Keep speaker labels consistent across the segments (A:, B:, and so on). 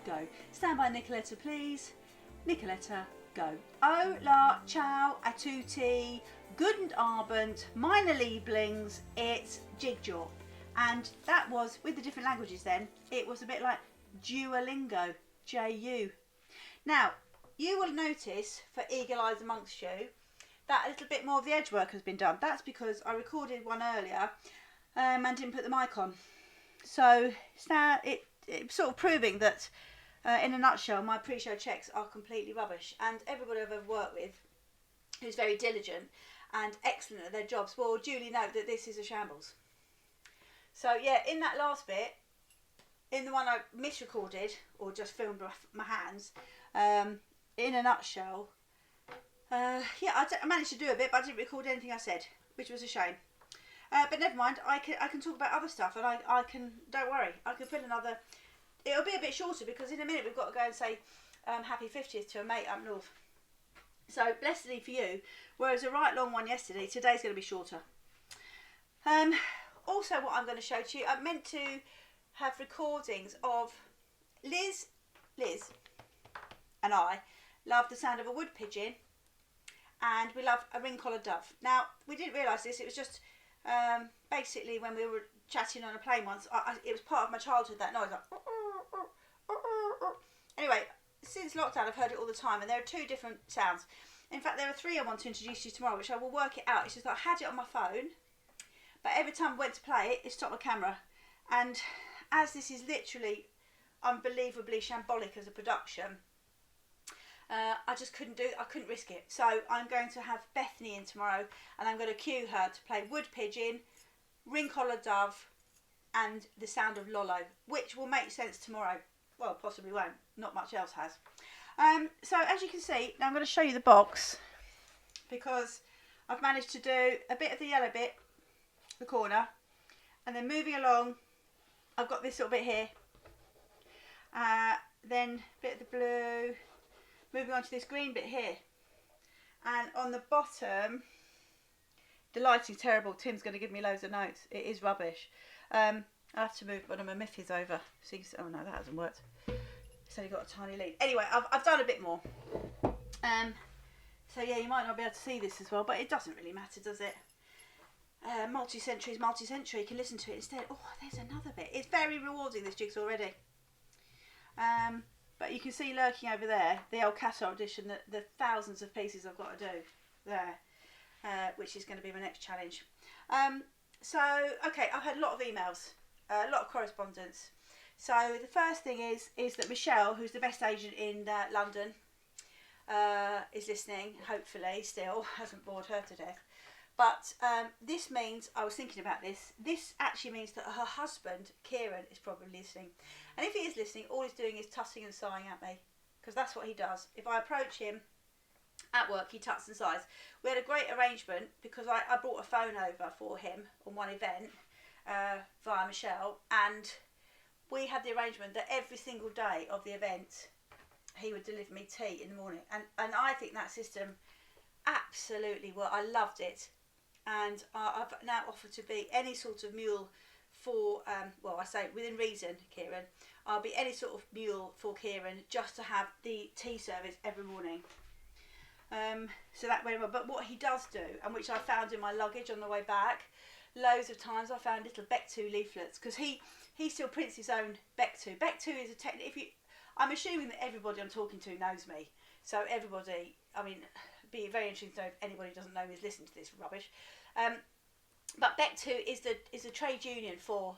A: go. Stand by, Nicoletta, please. Nicoletta, go. Hola, ciao, a tutti, guten Abend, meine Lieblings, it's JigJaw. And that was, with the different languages then, it was a bit like Duolingo, J-U. Now, you will notice, for eagle eyes amongst you, that a little bit more of the edge work has been done. That's because I recorded one earlier and didn't put the mic on. So it's now it's sort of proving that, in a nutshell, my pre-show checks are completely rubbish. And everybody I've ever worked with who's very diligent and excellent at their jobs will duly note that this is a shambles. So yeah, in that last bit, in the one I misrecorded or just filmed off my hands, in a nutshell, yeah, I managed to do a bit, but I didn't record anything I said, which was a shame. But never mind, I can talk about other stuff, and I can, don't worry, I can put another, it'll be a bit shorter because in a minute we've got to go and say happy 50th to a mate up north. So, blessedly for you, whereas a right long one yesterday, today's going to be shorter. Also, what I'm going to show to you, I meant to have recordings of Liz and I love the sound of a wood pigeon, and we love a ring-collared dove. Now, we didn't realise this, it was just basically when we were chatting on a plane once, it was part of my childhood, that noise, like, anyway, since lockdown I've heard it all the time, and there are two different sounds. In fact, there are three I want to introduce you tomorrow, which I will work it out. It's just that I had it on my phone, but every time I went to play it, it stopped my camera. And as this is literally unbelievably shambolic as a production, I just couldn't do it. I couldn't risk it. So I'm going to have Bethany in tomorrow, and I'm going to cue her to play wood pigeon, ring-collared dove, and the sound of Lolo, which will make sense tomorrow. Well, possibly won't. Not much else has. So as you can see, now I'm going to show you the box, because I've managed to do a bit of the yellow bit, the corner, and then moving along, I've got this little bit here. Then a bit of the blue. Moving on to this green bit here, and on the bottom, the lighting's terrible. Tim's going to give me loads of notes. It is rubbish. I have to move one of my Miffys over. So you can see, oh no, that hasn't worked. It's only got a tiny lead. Anyway, I've done a bit more. So yeah, you might not be able to see this as well, but it doesn't really matter, does it? Multi-century is multi-century. You can listen to it instead. Oh, there's another bit. It's very rewarding, this jigsaw already. But you can see lurking over there, the old Cassar edition, the thousands of pieces I've got to do there, which is going to be my next challenge. So, okay, I've had a lot of emails, a lot of correspondence. So the first thing is that Michelle, who's the best agent in London, is listening, hopefully, still, hasn't bored her to death. But this means, I was thinking about this actually means that her husband, Kieran, is probably listening. And if he is listening, all he's doing is tussing and sighing at me, because that's what he does. If I approach him at work, he tuts and sighs. We had a great arrangement, because I brought a phone over for him on one event via Michelle, and we had the arrangement that every single day of the event, he would deliver me tea in the morning. And I think that system absolutely worked. I loved it. And I've now offered to be any sort of mule for, well, I say within reason, Kieran, I'll be any sort of mule for Kieran just to have the tea service every morning. So that went well. But what he does do, and which I found in my luggage on the way back, loads of times I found little Beck2 leaflets, because he still prints his own Beck2. Beck2 is a technique. I'm assuming that everybody I'm talking to knows me. So everybody, I mean, be very interesting to know if anybody doesn't know me is listening to this rubbish. But Beck2 is the trade union for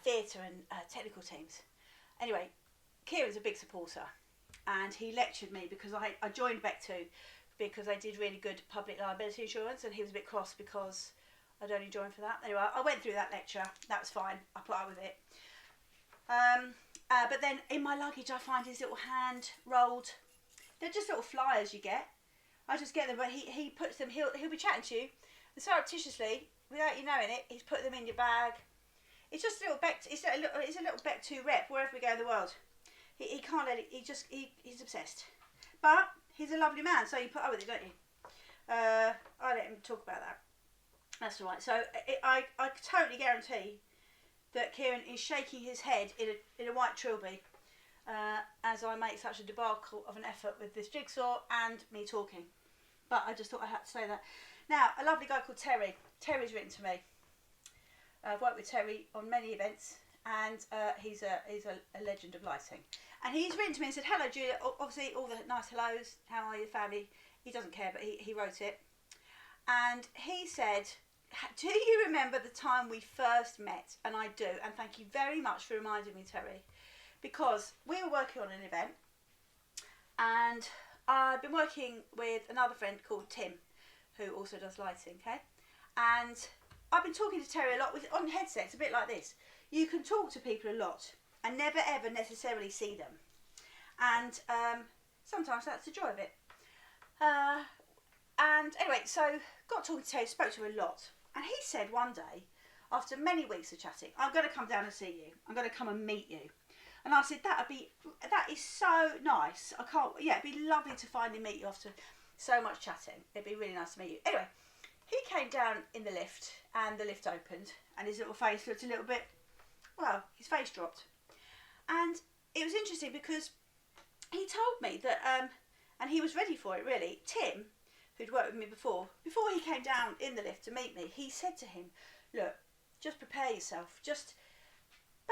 A: theatre and technical teams. Anyway, Kieran's a big supporter, and he lectured me because I joined Beck2 because I did really good public liability insurance, and he was a bit cross because I'd only joined for that. Anyway, I went through that lecture. That was fine. I put up with it. But then in my luggage I find his little hand rolled. They're just little flyers you get. I just get them, but he puts them. He'll be chatting to you, and surreptitiously, without you knowing it, he's put them in your bag. It's just a little Beck. It's a little Beck2 rep wherever we go in the world. He can't let it. He's obsessed. But he's a lovely man, so you put up with it, don't you? I let him talk about that. That's all right. So I totally guarantee that Kieran is shaking his head in a white trilby as I make such a debacle of an effort with this jigsaw and me talking. But I just thought I had to say that. Now, a lovely guy called Terry. Terry's written to me. I've worked with Terry on many events, and he's a legend of lighting. And he's written to me and said, hello Julia, obviously all the nice hellos, how are you, family? He doesn't care, but he wrote it. And he said, do you remember the time we first met? And I do, and thank you very much for reminding me, Terry, because we were working on an event, and I've been working with another friend called Tim, who also does lighting, okay? And I've been talking to Terry a lot on headsets, a bit like this. You can talk to people a lot and never ever necessarily see them. And sometimes that's the joy of it. And anyway, so got talking to Terry, spoke to him a lot. And he said one day, after many weeks of chatting, I'm going to come down and see you. I'm going to come and meet you. And I said, that is so nice. It'd be lovely to finally meet you after so much chatting. It'd be really nice to meet you. Anyway, he came down in the lift, and the lift opened, and his little face looked a little bit, well, his face dropped. And it was interesting because he told me that, and he was ready for it really, Tim, who'd worked with me before he came down in the lift to meet me, he said to him, look, just prepare yourself.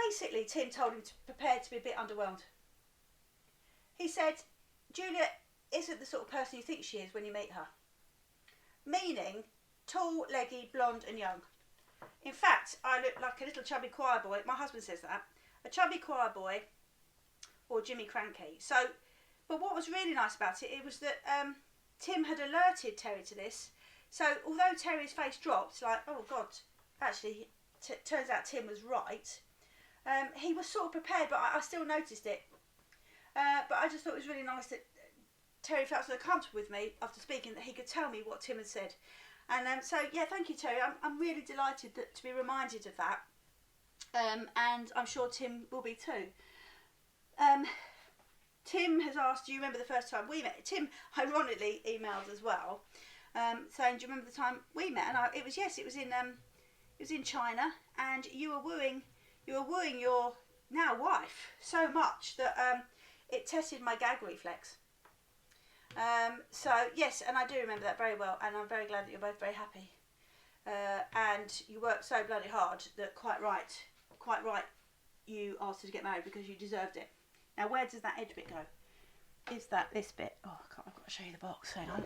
A: Basically, Tim told him to prepare to be a bit underwhelmed. He said, Julia isn't the sort of person you think she is when you meet her. Meaning, tall, leggy, blonde and young. In fact, I look like a little chubby choir boy. My husband says that. A chubby choir boy or Jimmy Cranky. So, but what was really nice about it was that Tim had alerted Terry to this. So, although Terry's face dropped, like, oh God, actually, turns out Tim was right. He was sort of prepared, but I still noticed it. But I just thought it was really nice that Terry felt so comfortable with me after speaking that he could tell me what Tim had said. And so, yeah, thank you, Terry. I'm really delighted to be reminded of that. And I'm sure Tim will be too. Tim has asked, do you remember the first time we met? Tim ironically emailed as well, saying, do you remember the time we met? And it was in China, and you were wooing your now wife so much that it tested my gag reflex. So yes, and I do remember that very well, and I'm very glad that you're both very happy. And you worked so bloody hard that quite right, you asked her to get married because you deserved it. Now, where does that edge bit go? Is that this bit? Oh, I've got to show you the box. Hang on.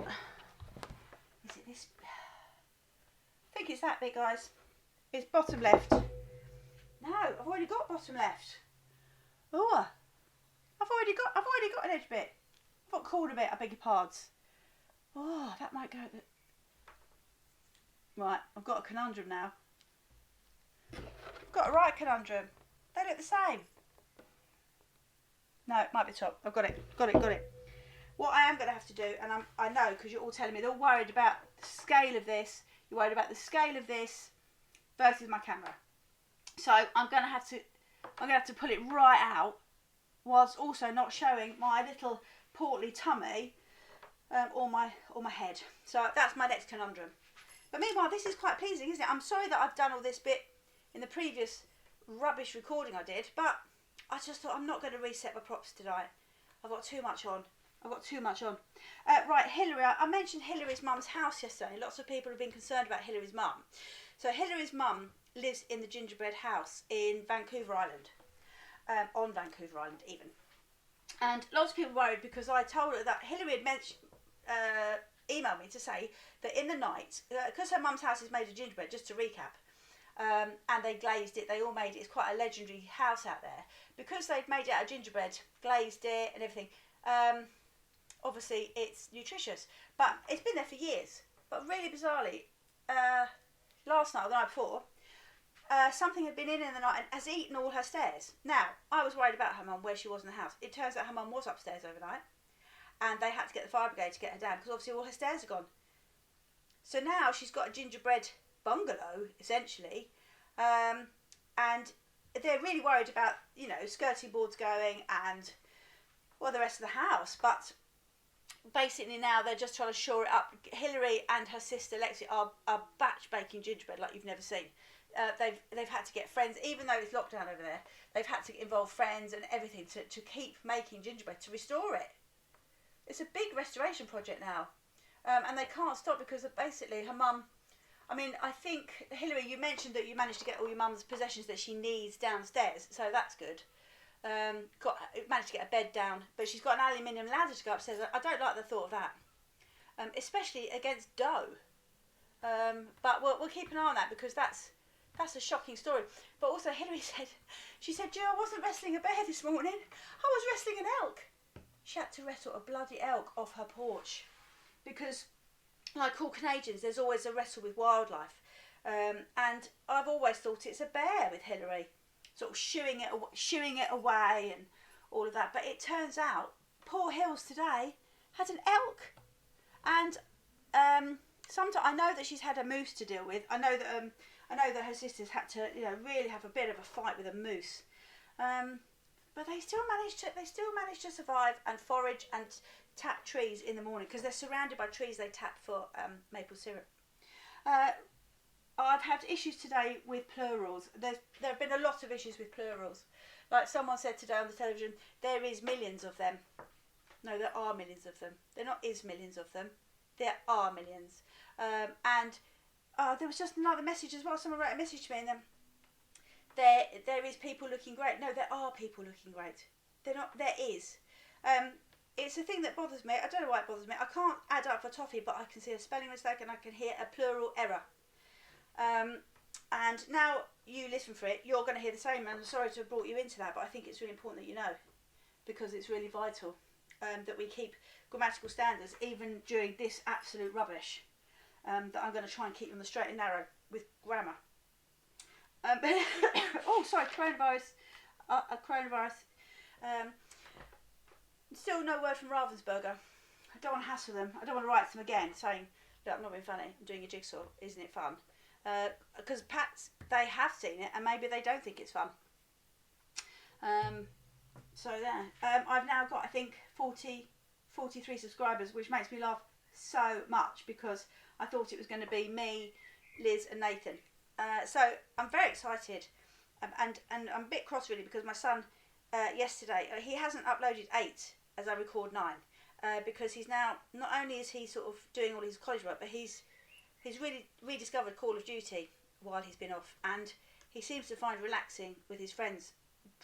A: Is it this? I think it's that bit, guys. It's bottom left. No, I've already got bottom left. Oh, I've already got an edge bit. I've got corner bit. I beg your pardons. Oh, that might go. Right, I've got a conundrum now. I've got a right conundrum. They look the same. No, it might be top. I've got it. What I am going to have to do, and I know because you're all telling me, they're worried about the scale of this. You're worried about the scale of this versus my camera. So I'm going to have to pull it right out, whilst also not showing my little portly tummy or my head. So that's my next conundrum. But meanwhile, this is quite pleasing, isn't it? I'm sorry that I've done all this bit in the previous rubbish recording I did, but I just thought I'm not going to reset my props tonight. I've got too much on. Right, Hilary. I mentioned Hilary's mum's house yesterday. Lots of people have been concerned about Hilary's mum. So Hilary's mum lives in the Gingerbread house in Vancouver Island. On Vancouver Island, even. And lots of people worried because I told her that Hilary had emailed me to say that in the night, because her mum's house is made of gingerbread, just to recap, and they glazed it, they all made it, it's quite a legendary house out there. Because they'd made it out of gingerbread, glazed it and everything, obviously it's nutritious. But it's been there for years. But really bizarrely, last night or the night before, something had been in the night and has eaten all her stairs. Now, I was worried about her mum, where she was in the house. It turns out her mum was upstairs overnight, and they had to get the fire brigade to get her down because obviously all her stairs are gone. So now she's got a gingerbread bungalow, essentially, and they're really worried about, skirting boards going and, well, the rest of the house. But basically now they're just trying to shore it up. Hilary and her sister Lexi are batch baking gingerbread like you've never seen. they've had to get friends, even though it's lockdown over there. They've had to involve friends and everything to keep making gingerbread, to restore it. It's a big restoration project now, and they can't stop because of basically her mum. I mean, I think Hilary, you mentioned that you managed to get all your mum's possessions that she needs downstairs, so that's good. Managed to get a bed down, but she's got an aluminium ladder to go upstairs. I don't like the thought of that, especially against dough. But we'll keep an eye on that because that's a shocking story. But also Hilary said, she said, Jill, I wasn't wrestling a bear this morning. I was wrestling an elk. She had to wrestle a bloody elk off her porch because, like all Canadians, there's always a wrestle with wildlife. And I've always thought it's a bear with Hilary, sort of shooing it away and all of that. But it turns out, poor Hills today had an elk. And sometimes I know that she's had a moose to deal with. I know that her sisters had to, really have a bit of a fight with a moose. But they still managed to survive and forage and tap trees in the morning because they're surrounded by trees. They tap for maple syrup. I've had issues today with plurals. There have been a lot of issues with plurals. Like someone said today on the television, there is millions of them. No, there are millions of them. There not is millions of them. There are millions. And there was just another message as well. Someone wrote a message to me and then there is people looking great. No, there are people looking great. They're not. There is. It's a thing that bothers me. I don't know why it bothers me. I can't add up for toffee, but I can see a spelling mistake and I can hear a plural error. And now you listen for it, you're going to hear the same. And I'm sorry to have brought you into that, but I think it's really important that you know, because it's really vital that we keep grammatical standards even during this absolute rubbish. That I'm going to try and keep on the straight and narrow with grammar. Coronavirus. Still no word from Ravensburger. I don't want to hassle them. I don't want to write to them again saying, look, I'm not being funny, I'm doing a jigsaw, isn't it fun? Because perhaps they have seen it and maybe they don't think it's fun. So there. I've now got, I think, 43 subscribers, which makes me laugh so much because I thought it was going to be me, Liz and Nathan. So I'm very excited, and I'm a bit cross really because my son yesterday, he hasn't uploaded 8 as I record 9, because he's now, not only is he sort of doing all his college work, but he's really rediscovered Call of Duty while he's been off, and he seems to find relaxing with his friends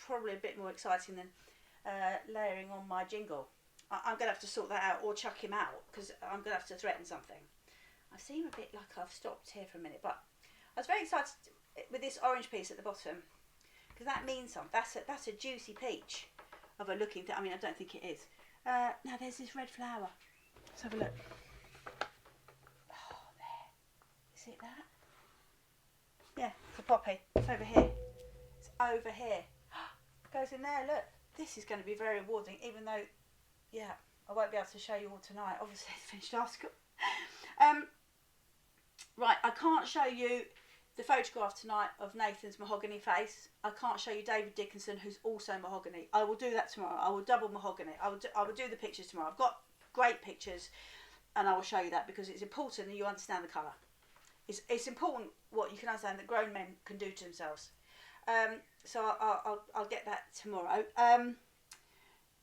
A: probably a bit more exciting than layering on my jingle. I'm going to have to sort that out or chuck him out because I'm going to have to threaten something. I seem a bit like I've stopped here for a minute, but I was very excited with this orange piece at the bottom because that means something. That's a juicy peach of a looking thing. I mean, I don't think it is. Now there's this red flower. Let's have a look. Oh, there. Is it that? Yeah, it's a poppy. It's over here. It's over here. Goes in there, look. This is going to be very rewarding, even though, yeah, I won't be able to show you all tonight. Obviously, it's finished article. Right, I can't show you the photograph tonight of Nathan's mahogany face. I can't show you David Dickinson, who's also mahogany. I will do that tomorrow. I will double mahogany. I will do the pictures tomorrow. I've got great pictures, and I will show you that because it's important that you understand the colour. It's important what you can understand that grown men can do to themselves. So I'll get that tomorrow.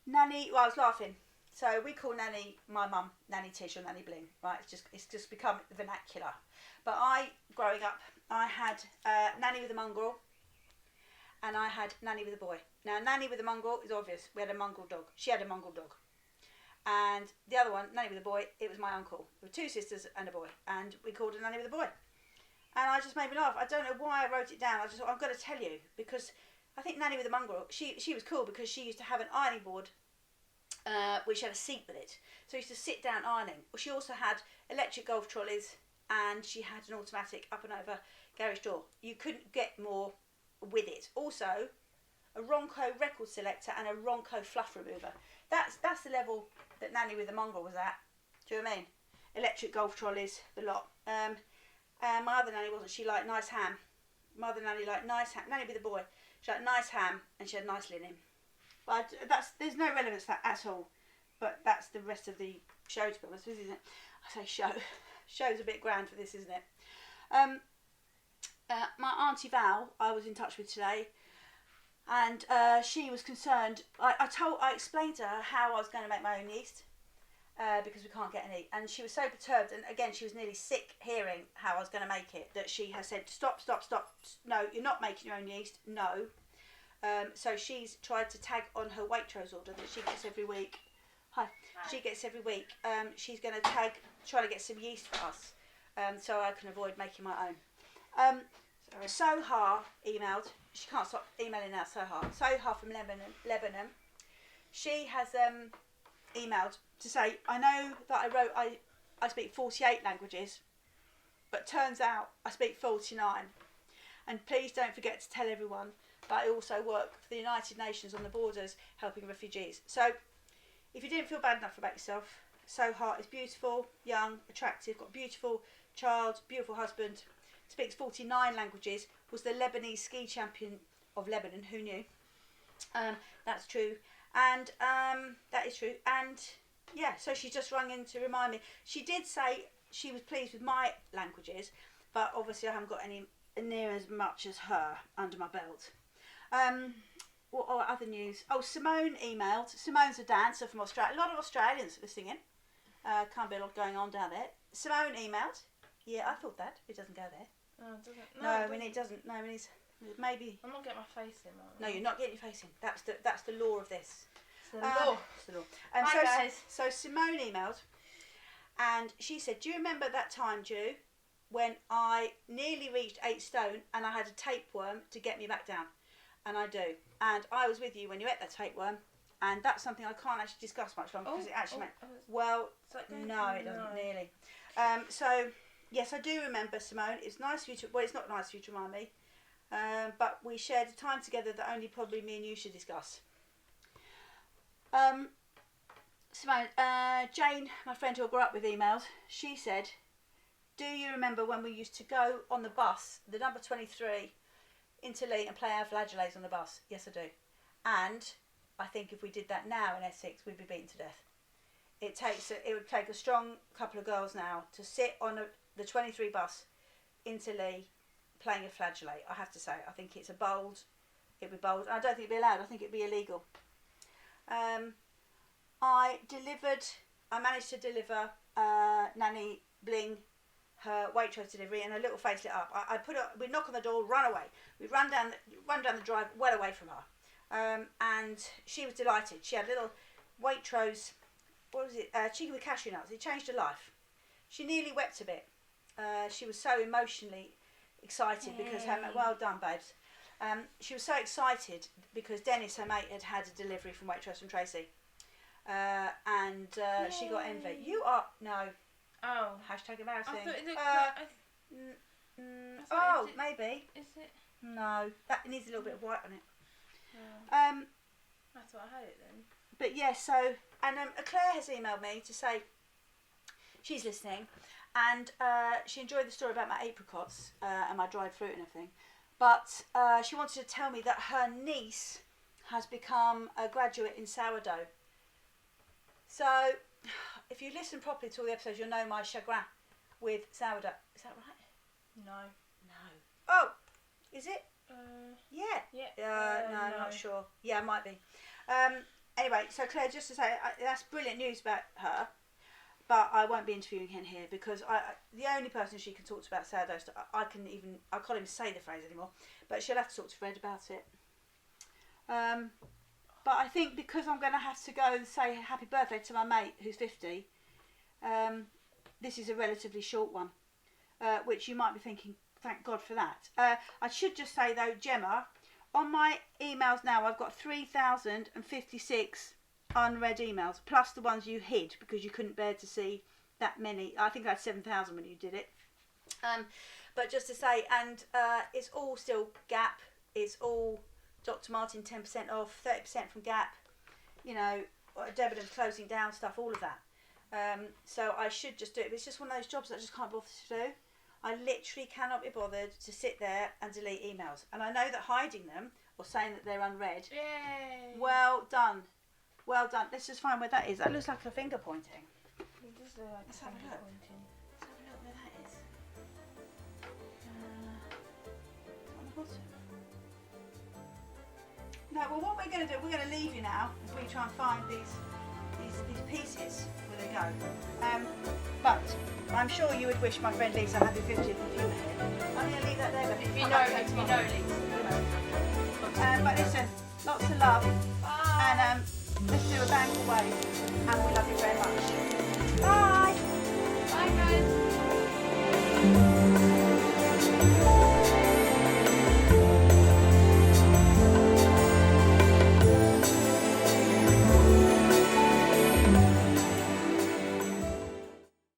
A: Nanny, well, I was laughing. So we call Nanny, my mum, Nanny Tish or Nanny Bling, right? It's just become vernacular. But growing up, I had Nanny with a mongrel, and I had Nanny with a boy. Now, Nanny with a mongrel is obvious. We had a mongrel dog. She had a mongrel dog. And the other one, Nanny with a boy, it was my uncle. There were 2 sisters and a boy, and we called her Nanny with a boy. And I just made me laugh. I don't know why I wrote it down. I just thought, I've got to tell you, because I think Nanny with a mongrel, she was cool because she used to have an ironing board which had a seat with it. So I used to sit down ironing. She also had electric golf trolleys and she had an automatic up and over garage door. You couldn't get more with it. Also, a Ronco record selector and a Ronco fluff remover. That's the level that Nanny with the mongrel was at. Do you know what I mean? Electric golf trolleys, the lot. My other nanny wasn't. She liked nice ham. My other nanny liked nice ham. Nanny with the boy. She liked nice ham and she had nice linen. But there's no relevance to that at all. But that's the rest of the show, to be honest, isn't it? I say show. Show's a bit grand for this, isn't it? My Auntie Val, I was in touch with today, and she was concerned. I explained to her how I was going to make my own yeast, because we can't get any, and she was so perturbed, and again she was nearly sick hearing how I was going to make it, that she has said stop, no, you're not making your own yeast, no. So she's tried to tag on her Waitrose order that she gets every week. She gets every week. She's going to try to get some yeast for us, so I can avoid making my own. Soha emailed. She can't stop emailing now. Soha from Lebanon. She has emailed to say, I know that I speak 48 languages, but turns out I speak 49. And please don't forget to tell everyone that I also work for the United Nations on the borders helping refugees. So if you didn't feel bad enough about yourself, Soha is beautiful, young, attractive, got a beautiful child, beautiful husband, speaks 49 languages, was the Lebanese ski champion of Lebanon. Who knew? That's true. And that is true. And yeah, so she just rang in to remind me. She did say she was pleased with my languages, but obviously I haven't got any near as much as her under my belt. What other news? Oh, Simone emailed. Simone's a dancer from Australia. A lot of Australians listening in. Can't be a lot going on down there. Simone emailed. Yeah, I thought that. It doesn't go there.
B: Oh, it doesn't.
A: No, it doesn't. No, it is. Maybe.
B: I'm not getting my face in.
A: No, you're not getting your face in. That's the law of this.
B: It's the law.
A: It's the law.
B: Hi, guys.
A: So Simone emailed, and she said, "Do you remember that time, Ju, when I nearly reached 8 stone and I had a tapeworm to get me back down?" And I do. And I was with you when you ate that tapeworm, and that's something I can't actually discuss much longer because it actually meant. Well, no, it doesn't nearly. So yes, I do remember, Simone. It's nice for you to. Well, it's not nice for you to remind me. But we shared a time together that only probably me and you should discuss. Simone, Jane, my friend who I grew up with, emailed. She said, "Do you remember when we used to go on the bus, the number 23, into Lee and play our flageolets on the bus?" Yes, I do. And I think if we did that now in Essex, we'd be beaten to death. It would take a strong couple of girls now to sit on the 23 bus into Lee playing a flageolet. I have to say, I think it'd be bold. I don't think it'd be allowed. I think it'd be illegal. I managed to deliver Nanny Bling her Waitrose delivery, and her little face lit up. We'd knock on the door, run away. We'd run down the drive, well away from her. And she was delighted. She had a little Waitrose, what was it? Chicken with cashew nuts. It changed her life. She nearly wept a bit. She was so emotionally excited because well done, babes. She was so excited because Dennis, her mate, had a delivery from Waitrose from Tracy. And she got envy. You are no.
B: Oh.
A: Hashtag embarrassing.
B: I thought it looked
A: like. Maybe.
B: Is it?
A: No, that needs a little bit of white on it.
B: Oh. I thought I had it then.
A: But yeah, so and Claire has emailed me to say she's listening, and she enjoyed the story about my apricots and my dried fruit and everything. But she wanted to tell me that her niece has become a graduate in sourdough. So, if you listen properly to all the episodes, you'll know my chagrin with sourdough. Is that right?
B: No.
A: Oh, is it? Yeah.
B: Yeah.
A: No, I'm not sure. Yeah, it might be. Anyway, so Claire, just to say, that's brilliant news about her, but I won't be interviewing him here because the only person she can talk to about sourdough stuff, I can't even say the phrase anymore, but she'll have to talk to Fred about it. But I think because I'm going to have to go and say happy birthday to my mate who's 50, this is a relatively short one, which you might be thinking, thank God for that. I should just say though, Gemma, on my emails now I've got 3,056 unread emails, plus the ones you hid because you couldn't bear to see that many. I think I had 7,000 when you did it. But just to say, and it's all still Gap, it's all Dr. Martin 10% off, 30% from Gap, you know, Debenhams closing down stuff, all of that. So I should just do it. But it's just one of those jobs that I just can't bother to do. I literally cannot be bothered to sit there and delete emails. And I know that hiding them or saying that they're unread.
B: Yay.
A: Well done. Well done. Let's just find where that is. That looks like a finger pointing.
B: It does look like
A: Let's have a look. Let's have a look where that is. No, well, what we're going to do, we're going to leave you now as we try and find these pieces where they go. But I'm sure you would wish my friend Lisa happy 50th if you were here. I'm going to leave that there. But
B: If you know Lisa.
A: But listen, lots of love.
B: Bye.
A: And let's do a bang away. And we love you very much. Bye.
B: Bye, guys.